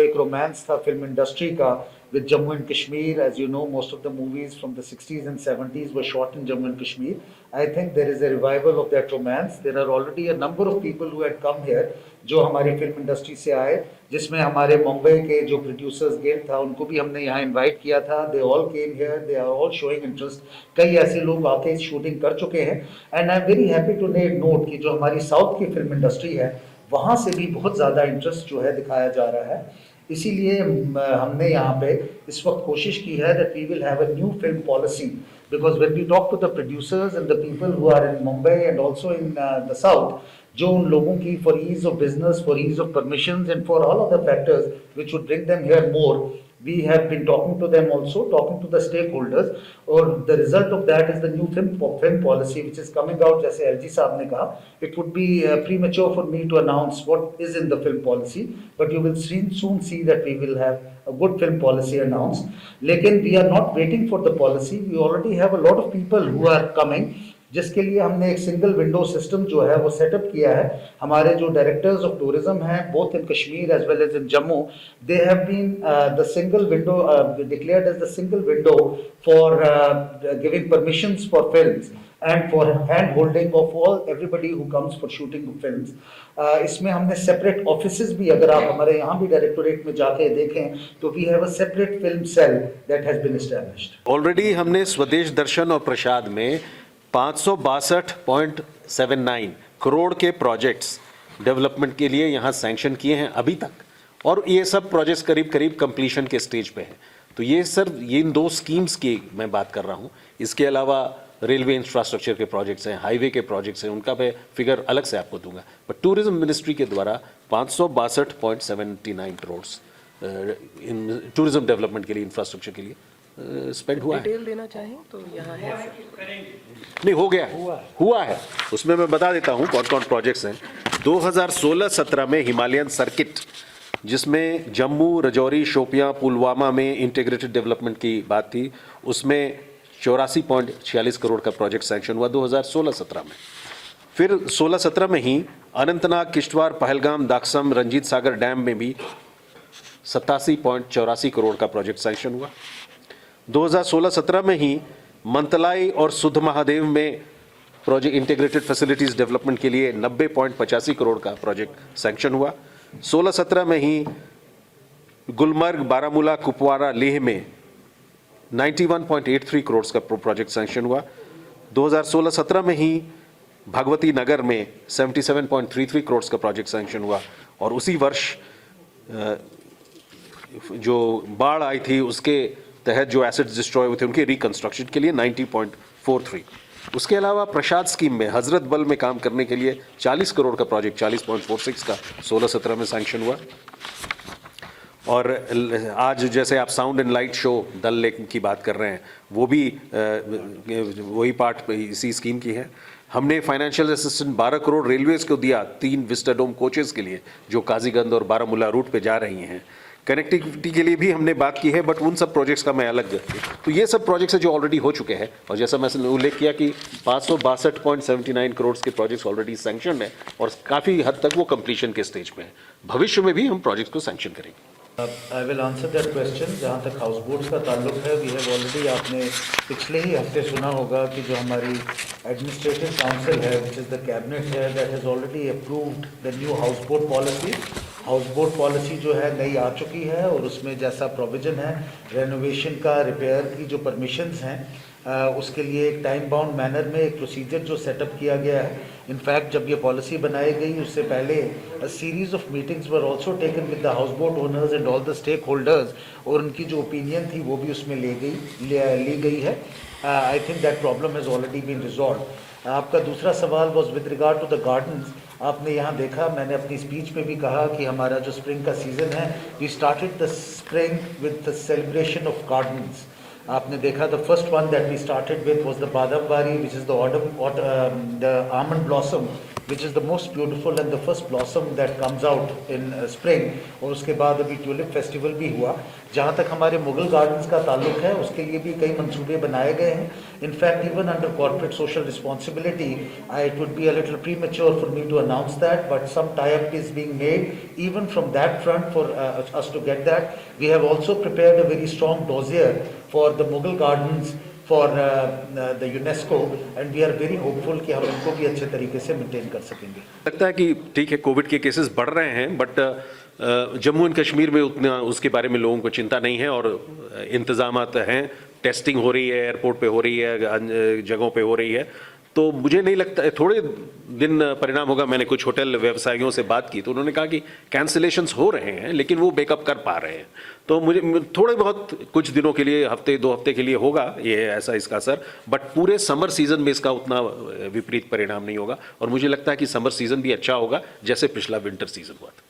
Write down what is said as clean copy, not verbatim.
एक रोमांस था film industry का with Jammu and Kashmir. As you know, most of the movies from the 60s and 70s were shot in Jammu and Kashmir. I think there is a revival of that romance. There are already a number of people who had come here जो हमारी film industry से आए, जिसमें हमारे मुंबई के जो producers guild था उनको भी हमने यहाँ इनवाइट किया था. They all came here, they are all showing interest. कई ऐसे लोग आके शूटिंग कर चुके हैं. And I am very happy to note कि जो हमारी साउथ की फिल्म इंडस्ट्री है वहाँ से भी बहुत ज़्यादा इंटरेस्ट जो है दिखाया जा रहा है. इसीलिए हमने यहाँ पे इस वक्त कोशिश की है that we will have a new film policy, because when we talk to the producers and the people who are in Mumbai and also in the south, जो उन लोगों की for ease of business, for ease of permissions and for all other factors which would bring them here more, we have been talking to them also, talking to the stakeholders, or the result of that is the new film policy which is coming out. जैसे LG साहब ने कहा, it would be premature for me to announce what is in the film policy, but you will soon see that we will have a good film policy announced. लेकिन we are not waiting for the policy. We already have a lot of people who are coming, जिसके लिए हमने एक single window system जो है वो setup किया है. हमारे जो डायरेक्टर्स ऑफ टूरिज्म हैं both in Kashmir as well as in Jammu, they have been the single window declared as the single window for giving permissions for films and for hand holding of all everybody who comes for shooting of films. इसमें हमने separate offices भी, अगर आप हमारे यहाँ भी directorate में जाके देखें तो we have a separate film cell that has been established. Already हमने स्वदेश दर्शन और प्रसाद में 562.79 करोड़ के प्रोजेक्ट्स डेवलपमेंट के लिए यहाँ सैंक्शन किए हैं अभी तक, और ये सब प्रोजेक्ट्स करीब करीब कंप्लीशन के स्टेज पे हैं. तो ये सर ये इन दो स्कीम्स की मैं बात कर रहा हूँ. इसके अलावा रेलवे इंफ्रास्ट्रक्चर के प्रोजेक्ट्स हैं, हाईवे के प्रोजेक्ट्स हैं, उनका मैं फिगर अलग से आपको दूंगा. बट टूरिज्म मिनिस्ट्री के द्वारा 562.79 करोड़ इन टूरिज्म डेवलपमेंट के लिए, इंफ्रास्ट्रक्चर के लिए स्पेंड हुआ है. डिटेल देना चाहें तो यहाँ है. नहीं, हो गया हुआ है. उसमें मैं बता देता हूँ कौन कौन प्रोजेक्ट्स हैं. 2016-17 में हिमालयन सर्किट, जिसमें जम्मू, रजौरी, शोपियां, पुलवामा में इंटीग्रेटेड डेवलपमेंट की बात थी, उसमें 84.46 करोड़ का प्रोजेक्ट सैंक्शन हुआ 2016-17 में. फिर 16-17 में ही अनंतनाग, किश्तवाड़, पहलगाम, दाक्सम, रंजीत सागर डैम में भी 87.84 करोड़ का प्रोजेक्ट सैंक्शन हुआ. 2016-17 में ही मंतलाई और सुध महादेव में प्रोजेक्ट इंटीग्रेटेड फैसिलिटीज डेवलपमेंट के लिए 90.85 करोड़ का प्रोजेक्ट सैंक्शन हुआ. 16-17 में ही गुलमर्ग, बारामूला, कुपवारा, लेह में 91.83 करोड़ का प्रोजेक्ट सैंक्शन हुआ. 2016-17 में ही भगवती नगर में 77.33 करोड़ का प्रोजेक्ट सैंक्शन हुआ. और उसी वर्ष जो बाढ़ आई थी उसके तहत जो एसेट्स डिस्ट्रॉय हुए थे उनके रिकंस्ट्रक्शन के लिए 90.43. उसके अलावा प्रसाद स्कीम में हजरत बल में काम करने के लिए 40 करोड़ का प्रोजेक्ट 40.46 का 16-17 में सैंक्शन हुआ. और आज जैसे आप sound and light show Dal lake की बात कर रहे हैं, वो भी वही पार्ट इसी स्कीम की है. हमने फाइनेंशियल असिस्टेंस 12 करोड़ रेलवेज को दिया 3 विस्टाडोम कोचेस के लिए जो काजीगंज और बारामूला रूट पे जा रही हैं. कनेक्टिविटी के लिए भी हमने बात की है, बट उन सब प्रोजेक्ट्स का मैं अलग. तो ये सब प्रोजेक्ट्स है जो ऑलरेडी हो चुके हैं. और जैसा मैंने उल्लेख किया कि 562.79 करोड़ के प्रोजेक्ट्स ऑलरेडी सैंक्शन है और काफ़ी हद तक वो कंप्लीशन के स्टेज पे हैं. भविष्य में भी हम प्रोजेक्ट्स को सैंक्शन करेंगे. I will answer that question. जहाँ तक हाउस बोट्स का ताल्लुक है, वी हैव ऑलरेडी, आपने पिछले ही हफ्ते सुना होगा कि जो हमारी एडमिनिस्ट्रेटिव काउंसिल है विच इज़ द कैबिनेट है, that has already approved the new house boat policy. House boat policy जो है नई आ चुकी है और उसमें जैसा प्रोविज़न है रेनोवेशन का, रिपेयर की जो परमिशंस हैं, उसके लिए एक टाइम बाउंड मैनर में एक प्रोसीजर जो सेटअप किया गया है. इनफैक्ट जब ये पॉलिसी बनाई गई उससे पहले a series of meetings were also taken with the houseboat owners and all the stakeholders, और उनकी जो ओपिनियन थी वो भी उसमें ली गई है. I think that problem has already been resolve. आपका दूसरा सवाल was with regard to the gardens. आपने यहाँ देखा, मैंने अपनी स्पीच में भी कहा कि हमारा जो स्प्रिंग का सीज़न है, we started the spring with the celebration of gardens. आपने देखा the first one that we started with was the Badam Bari, which is the almond blossom which is the most beautiful and the first blossom that comes out in spring. और उसके बाद अभी tulip festival भी हुआ. जहाँ तक हमारे मुगल गार्डन्स का ताल्लुक है, उसके लिए भी कई मंसूबे बनाए गए हैं. In fact even under corporate social responsibility, it would be a little premature for me to announce that, but some tie-up is being made even from that front for us to get that. We have also prepared a very strong dossier for the Mughal gardens for the UNESCO, and we are very hopeful कि हम इनको भी अच्छे तरीके से maintain कर सकेंगे. लगता है कि ठीक है, कोविड के केसेस बढ़ रहे हैं, बट जम्मू एंड कश्मीर में उतना उसके बारे में लोगों को चिंता नहीं है और इंतजामात हैं. टेस्टिंग हो रही है, एयरपोर्ट पे हो रही है, जगहों पे हो रही है. तो मुझे नहीं लगता, थोड़े दिन परिणाम होगा. मैंने कुछ होटल व्यवसायियों से बात की तो उन्होंने कहा कि कैंसिलेशंस हो रहे हैं लेकिन वो बैकअप कर पा रहे हैं. तो मुझे थोड़े बहुत कुछ दिनों के लिए, हफ्ते 2 हफ्ते के लिए होगा ये ऐसा इसका असर, बट पूरे समर सीजन में इसका उतना विपरीत परिणाम नहीं होगा. और मुझे लगता है कि समर सीजन भी अच्छा होगा जैसे पिछला विंटर सीजन हुआ था.